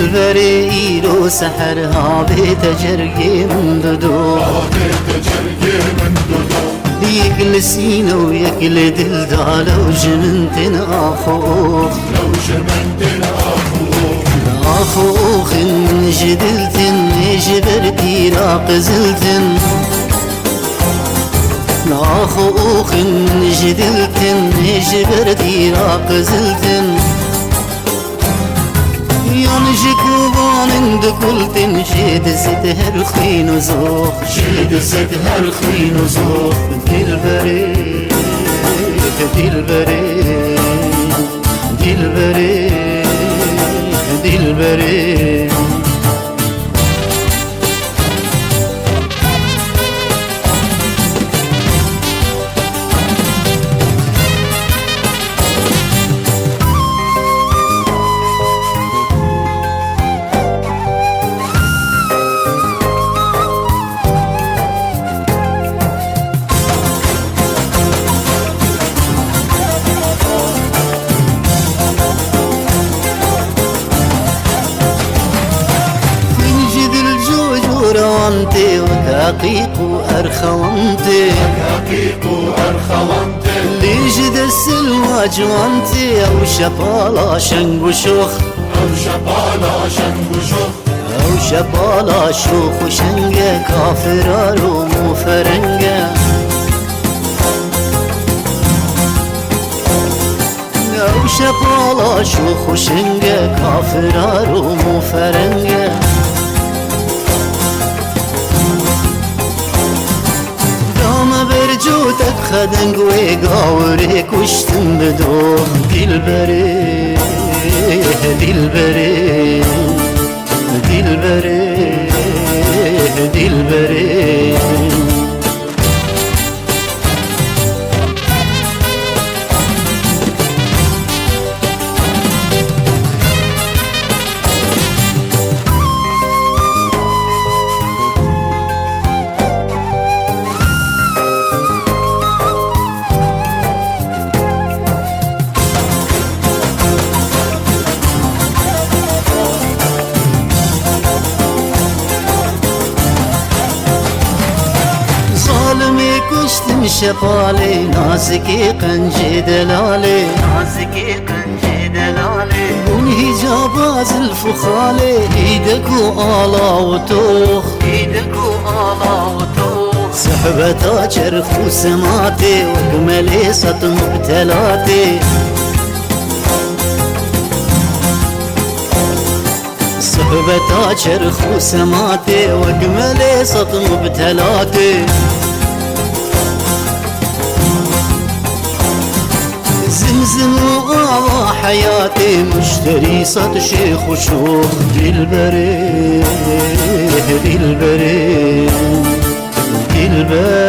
دلبري إيرو سحرها بيت جرقي من دودو يجلسين ويكل دلدال وجمنتن آخوخ آخوخ جدلتن جبرتي راقزلتن آخوخ جدلتن جبرتي راقزلتن يونجك وبان دقلتن جيد ستهر خين وزوخ جيد ستهر خين وزوخ دلبري دلبري دلبري دلبري روانتي وكاقيق وأرخوانتي اللي جد السلوى جوانتي أو شبالا شنقشوخ أو شبالا شوخ وشنقة كافرة روم وفرنقة أو شبالا شوخ وشنقة كافرة روم وفرنقة برجوتك خدنق ويقاوريك وشتم بدوخ دلبري دلبري دلبري دلبري كشتم شفالي نازكي قنجي دلالي والهجاباز الفخالي ايدك وآلا وتوخ صحبتا جرخ وسماتي وكملي سطم بتلاتي صحبتا جرخ وسماتي وكملي سطم بتلاتي زمزم وآوى حياتي مشتري صد شيخ وشوخ دلبري دلبري دلبري